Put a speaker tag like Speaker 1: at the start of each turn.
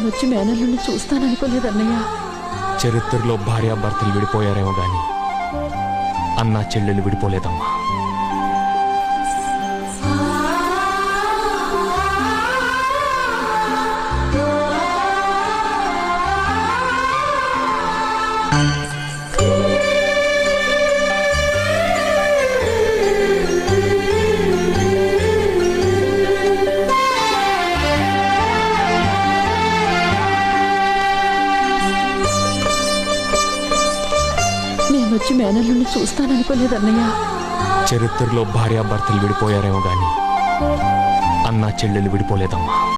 Speaker 1: వచ్చి మేనల్లుని చూస్తాననుకోలేదన్నయ్య.
Speaker 2: చరిత్రలో భార్యాభర్తలు విడిపోయారేమో గాని అన్నా చెల్లెలు విడిపోలేదమ్మా.
Speaker 1: నేనొచ్చి మేనల్లుని చూస్తాననుకోలేదన్నయ్య.
Speaker 2: చరిత్రలో భార్యాభర్తలు విడిపోయారేమో గాని అన్నా చెల్లెలు విడిపోలేదమ్మా.